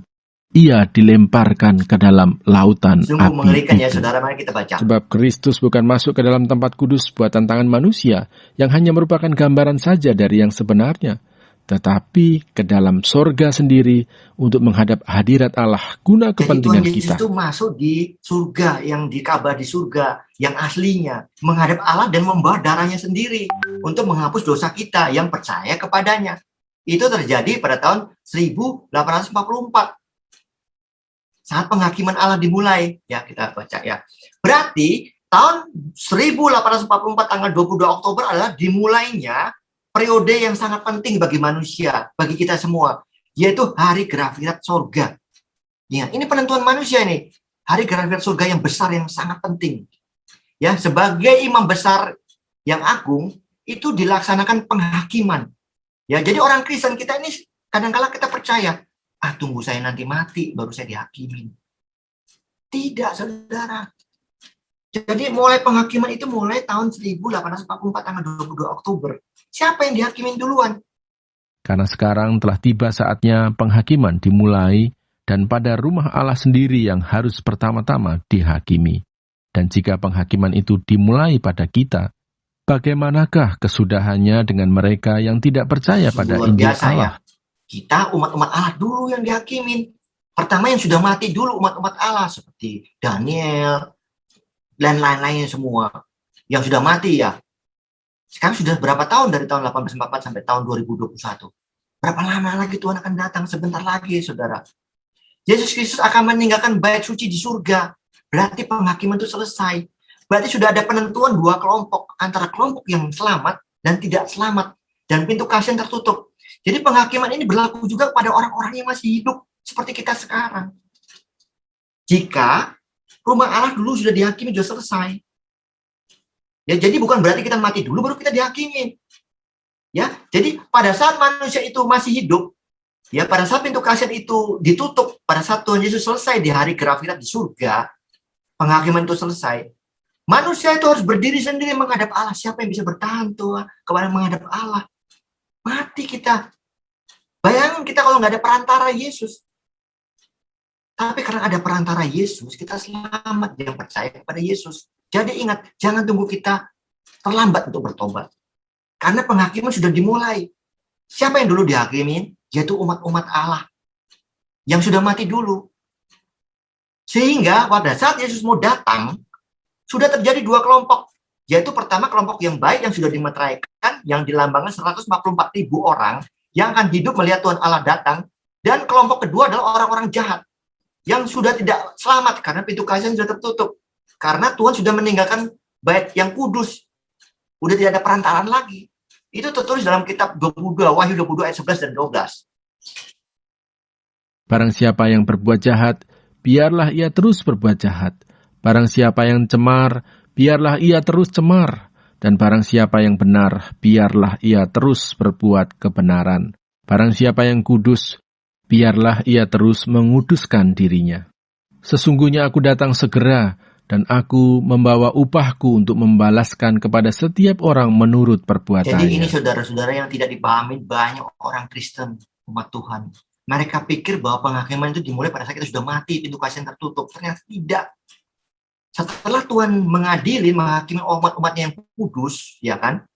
ia dilemparkan ke dalam lautan Sungguh api mengerikan ya itu. saudara, mari kita baca. Sebab Kristus bukan masuk ke dalam tempat kudus buatan tangan manusia, yang hanya merupakan gambaran saja dari yang sebenarnya, tetapi ke dalam sorga sendiri untuk menghadap hadirat Allah guna Jadi Tuhan kepentingan Yesus kita. itu masuk di surga, yang dikabar di surga, yang aslinya, menghadap Allah dan membawa darahnya sendiri untuk menghapus dosa kita yang percaya kepadanya. Itu terjadi pada tahun 1844. Saat penghakiman Allah dimulai. Ya, kita baca ya. Berarti tahun 1844 tanggal 22 Oktober adalah dimulainya periode yang sangat penting bagi manusia, bagi kita semua, yaitu hari Grafirat surga. Ya, ini penentuan manusia ini. Hari Grafirat surga yang besar, yang sangat penting. Ya, sebagai imam besar yang agung, itu dilaksanakan penghakiman. Ya, jadi orang Kristen kita ini kadang-kala kita percaya, tunggu saya nanti mati baru saya dihakimin. Tidak, saudara. Jadi mulai penghakiman itu mulai tahun 1844 tanggal 22 Oktober. Siapa yang dihakimin duluan? Karena sekarang telah tiba saatnya penghakiman dimulai, dan pada rumah Allah sendiri yang harus pertama-tama dihakimi. Dan jika penghakiman itu dimulai pada kita, bagaimanakah kesudahannya dengan mereka yang tidak percaya pada Luar Injil biasa Allah? ya. Kita umat-umat Allah dulu yang dihakimin. Pertama yang sudah mati dulu umat-umat Allah, seperti Daniel dan lain-lainnya semua yang sudah mati ya. Sekarang sudah berapa tahun dari tahun 1844 sampai tahun 2021? Berapa lama lagi Tuhan akan datang? Sebentar lagi, saudara. Yesus Kristus akan meninggalkan bait suci di surga. Berarti penghakiman itu selesai. Berarti sudah ada penentuan dua kelompok, antara kelompok yang selamat dan tidak selamat. Dan pintu kasihan tertutup. Jadi penghakiman ini berlaku juga pada orang-orang yang masih hidup seperti kita sekarang. Jika rumah Allah dulu sudah dihakimi, sudah selesai. Ya, jadi bukan berarti kita mati dulu baru kita dihakimi. Ya, jadi pada saat manusia itu masih hidup, ya pada saat pintu kasihan itu ditutup, pada saat Tuhan Yesus selesai di hari Grafirat di surga, penghakiman itu selesai. Manusia itu harus berdiri sendiri menghadap Allah. Siapa yang bisa bertahan tuh kepada menghadap Allah? Mati kita. Bayangin kita kalau nggak ada perantara Yesus. Tapi karena ada perantara Yesus, kita selamat yang percaya kepada Yesus. Jadi ingat, jangan tunggu kita terlambat untuk bertobat. Karena penghakiman sudah dimulai. Siapa yang dulu dihakimin? Yaitu umat-umat Allah. Yang sudah mati dulu. Sehingga pada saat Yesus mau datang, sudah terjadi dua kelompok. Yaitu pertama kelompok yang baik yang sudah dimeteraikan, yang dilambangkan 144.000 orang, yang akan hidup melihat Tuhan Allah datang. Dan kelompok kedua adalah orang-orang jahat. Yang sudah tidak selamat karena pintu kasihan sudah tertutup. Karena Tuhan sudah meninggalkan bait yang kudus. Udah tidak ada perantaraan lagi. Itu tertulis dalam kitab 22, Wahyu 22 ayat 11 dan 12. Barang siapa yang berbuat jahat, biarlah ia terus berbuat jahat. Barang siapa yang cemar, biarlah ia terus cemar. Dan barang siapa yang benar, biarlah ia terus berbuat kebenaran. Barang siapa yang kudus, biarlah ia terus menguduskan dirinya. Sesungguhnya aku datang segera, dan aku membawa upahku untuk membalaskan kepada setiap orang menurut Jadi ini perbuatannya. saudara-saudara yang tidak dipahami banyak orang Kristen, umat Tuhan. Mereka pikir bahwa penghakiman itu dimulai pada saat kita sudah mati, pintu kasih tertutup. Ternyata tidak. Setelah Tuhan mengadili, menghakimi umat-umatnya yang kudus, ya kan?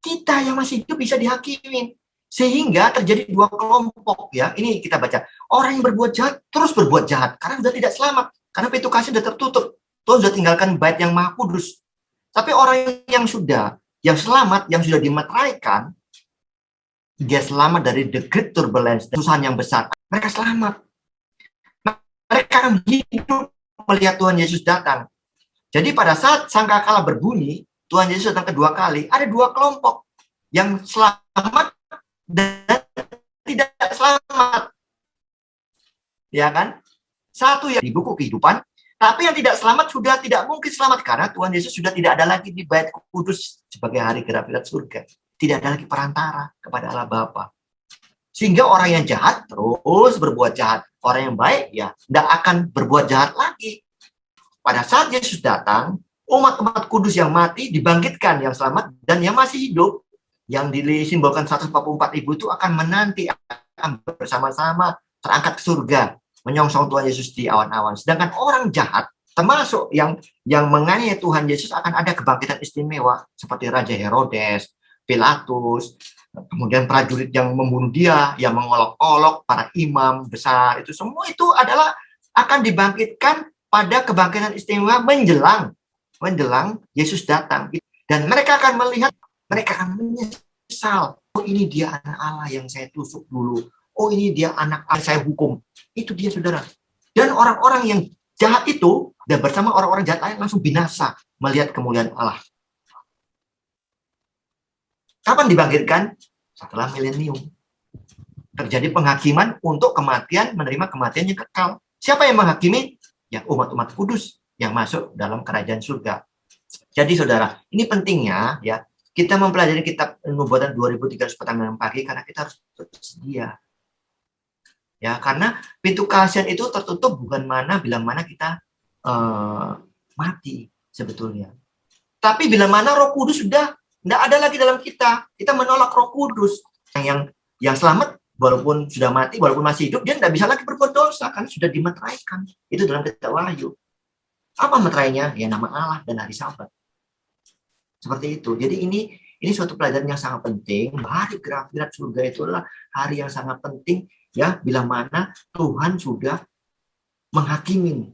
Kita yang masih hidup bisa dihakimi. Sehingga terjadi dua kelompok, ya. Ini kita baca. Orang yang berbuat jahat terus berbuat jahat karena sudah tidak selamat, karena pintu kasih sudah tertutup. Tuhan sudah tinggalkan bait yang maha kudus. Tapi orang yang selamat, yang sudah dimeteraikan, dia selamat dari the great turbulence, kesusahan yang besar. Mereka selamat. Mereka akan hidup melihat Tuhan Yesus datang. Jadi pada saat sangkakala berbunyi, Tuhan Yesus datang kedua kali, ada dua kelompok yang selamat dan tidak selamat. Ya kan? Satu yang di buku kehidupan, tapi yang tidak selamat sudah tidak mungkin selamat karena Tuhan Yesus sudah tidak ada lagi di bait kudus sebagai hari gerak-gerak surga. Tidak ada lagi perantara kepada Allah Bapa. Sehingga orang yang jahat terus berbuat jahat. Orang yang baik ya tidak akan berbuat jahat lagi. Pada saat Yesus datang, umat-umat kudus yang mati dibangkitkan, yang selamat dan yang masih hidup, yang disimbolkan 144.000 itu akan menanti, akan bersama-sama terangkat ke surga, menyongsong Tuhan Yesus di awan-awan. Sedangkan orang jahat, termasuk yang menganiaya Tuhan Yesus, akan ada kebangkitan istimewa seperti Raja Herodes, Pilatus, kemudian prajurit yang membunuh dia, yang mengolok-olok para imam besar, itu semua itu adalah akan dibangkitkan pada kebangkitan istimewa menjelang Yesus datang. Dan mereka akan melihat, mereka akan menyesal. Oh, ini dia anak Allah yang saya tusuk dulu. Oh, ini dia anak Allah yang saya hukum. Itu dia, saudara. Dan orang-orang yang jahat itu, dan bersama orang-orang jahat lain langsung binasa melihat kemuliaan Allah. Kapan dibangkitkan? Setelah milenium. Terjadi penghakiman untuk kematian, menerima kematian yang kekal. Siapa yang menghakimi? Ya, umat-umat kudus yang masuk dalam kerajaan surga. Jadi saudara, ini pentingnya ya, kita mempelajari kitab Nubuatan 2346 pagi karena kita harus bersedia. Ya, karena pintu kasihan itu tertutup bukan bila mana kita mati sebetulnya. Tapi bila mana Roh Kudus sudah tidak ada lagi dalam kita menolak Roh Kudus. Yang selamat walaupun sudah mati, walaupun masih hidup, dia tidak bisa lagi berbuat dosa karena sudah dimeteraikan. Itu dalam kitab Wahyu. Apa meterainya? Ya, nama Allah dan hari Sabat. Seperti itu. Jadi ini suatu pelajaran yang sangat penting. Hari gerak-gerak surga itu adalah hari yang sangat penting ya, bila mana Tuhan sudah menghakimi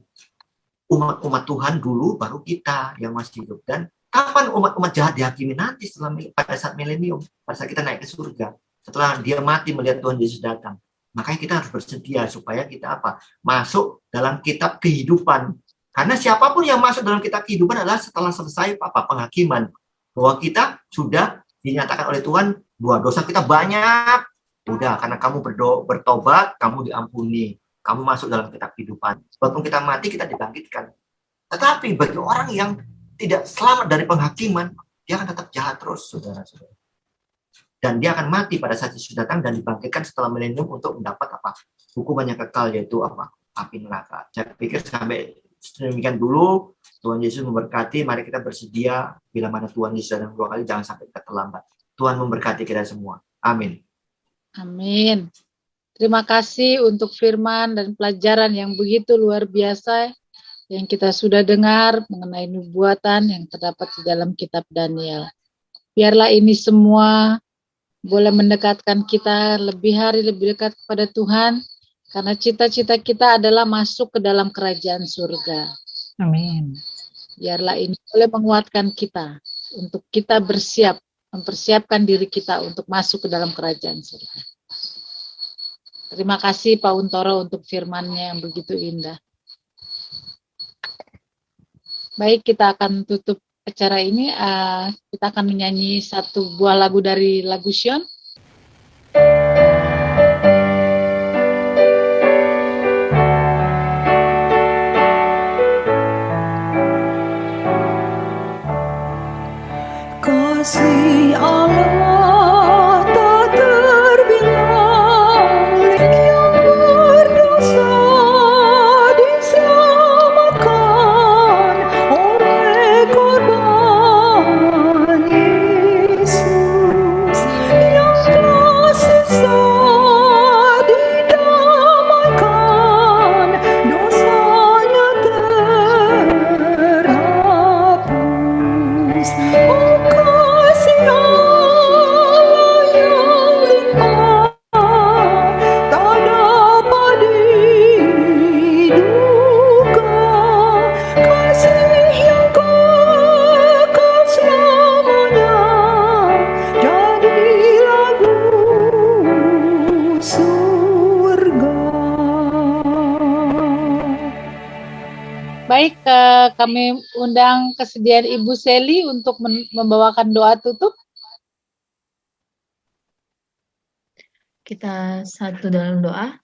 umat-umat Tuhan dulu, baru kita yang masih hidup. Dan kapan umat-umat jahat dihakimi? Nanti pada saat milenium, pada saat kita naik ke surga. Setelah dia mati melihat Tuhan Yesus datang. Makanya kita harus bersedia supaya kita masuk dalam kitab kehidupan. Karena siapapun yang masuk dalam kitab kehidupan adalah setelah selesai penghakiman. Bahwa kita sudah dinyatakan oleh Tuhan bahwa dosa kita banyak. Udah, karena kamu bertobat, kamu diampuni. Kamu masuk dalam kitab kehidupan. Walaupun kita mati, kita dibangkitkan. Tetapi bagi orang yang tidak selamat dari penghakiman, dia akan tetap jahat terus, saudara-saudara. Dan dia akan mati pada saat Yesus datang dan dibangkitkan setelah milenium untuk mendapat hukuman yang kekal, yaitu api neraka. Saya pikir sampai demikian dulu. Tuhan Yesus memberkati. Mari kita bersedia bila mana Tuhan Yesus datang dua kali, jangan sampai kita terlambat. Tuhan memberkati kita semua. Amin. Amin. Terima kasih untuk firman dan pelajaran yang begitu luar biasa yang kita sudah dengar mengenai nubuatan yang terdapat di dalam kitab Daniel. Biarlah ini semua boleh mendekatkan kita lebih hari lebih dekat kepada Tuhan, karena cita-cita kita adalah masuk ke dalam kerajaan surga. Amin. Biarlah ini boleh menguatkan kita untuk kita mempersiapkan diri kita untuk masuk ke dalam kerajaan surga. Terima kasih Pak Untoro untuk firman-Nya yang begitu indah. Baik, kita akan tutup acara ini. Kita akan menyanyi satu buah lagu dari lagu Sion. Kasih Allah tak terbilang yang berdosa di sana. Baik, kami undang kesediaan Ibu Seli untuk membawakan doa tutup. Kita satu dalam doa.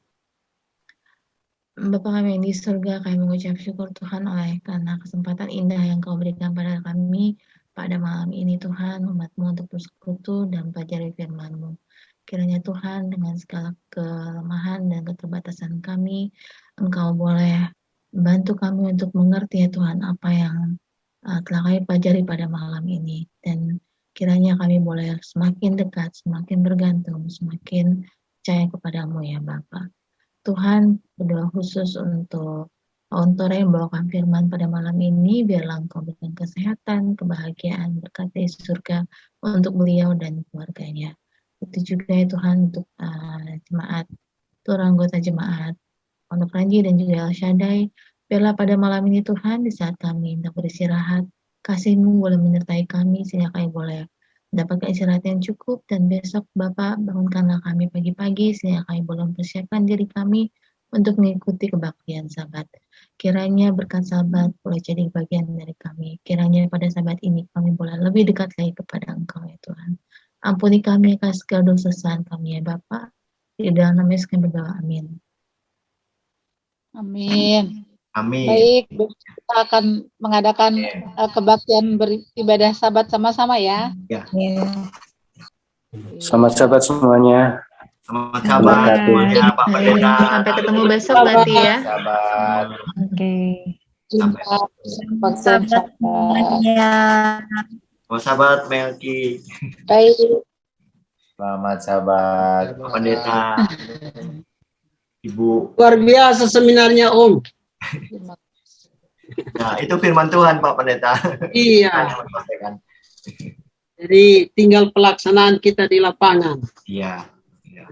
Bapa kami yang di surga, kami mengucap syukur Tuhan karena kesempatan indah yang Kau berikan pada kami pada malam ini Tuhan, umat-Mu untuk bersekutu dan pelajari firman-Mu. Kiranya Tuhan dengan segala kelemahan dan keterbatasan kami, Engkau boleh bantu kami untuk mengerti ya Tuhan apa yang telah kami pelajari pada malam ini. Dan kiranya kami boleh semakin dekat, semakin bergantung, semakin percaya kepadamu ya Bapa. Tuhan, berdoa khusus untuk Ontore yang membawakan firman pada malam ini, biarlah Engkau berikan kesehatan, kebahagiaan, berkat dari surga untuk beliau dan keluarganya. Itu juga ya Tuhan untuk jemaat, seluruh anggota jemaat, Pondok Ranji dan juga El Shaddai. Biarlah pada malam ini Tuhan, di saat kami hendak beristirahat, kasih-Mu boleh menyertai kami sehingga kami boleh mendapatkan istirahat yang cukup, dan besok Bapak bangunkanlah kami pagi-pagi sehingga kami boleh mempersiapkan diri kami untuk mengikuti kebaktian Sabat. Kiranya berkat Sabat boleh jadi bagian dari kami. Kiranya pada Sabat ini kami boleh lebih dekat lagi kepada Engkau ya Tuhan. Ampuni kami akan segala dosa kesalahan kami ya Bapak. Di dalam nama Yesus kami berdoa, amin. Amin. Amin. Baik, kita akan mengadakan kebaktian beribadah Sabat sama-sama ya. Ya. Selamat Sabat semuanya. Selamat Sabat semuanya, Pak Pendeta. Sampai ketemu besok berarti ya. Sabat. Oke. Jumpa kebaktian Sabat. Selamat Sabat Melki, Baik, Selamat Sabat. Pak Pendeta, Ibu. Luar biasa seminarnya Om. terima Nah, itu firman Tuhan Pak Pendeta. Iya. Jadi tinggal pelaksanaan kita di lapangan. Iya. Iya.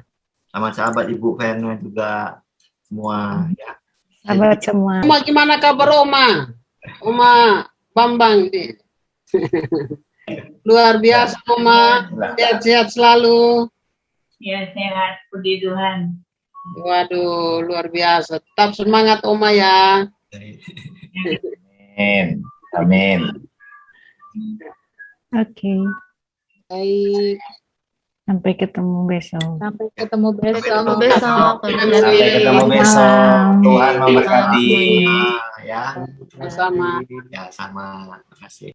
Selamat sahabat Ibu Verna juga semua ya. Sahabat semua. Oma, gimana kabar Oma? Oma Bambang nih. Luar biasa Oma. Sehat-sehat selalu. Ya, sehat, puji Tuhan. Waduh, luar biasa. Tetap semangat Oma ya. Amin. Amin. Oke. baik. Sampai ketemu besok. Sampai ketemu besok. Ketemu besok. Sampai ketemu besok. Tuhan memberkati. Ya. Sama. Ya, sama. Terima kasih.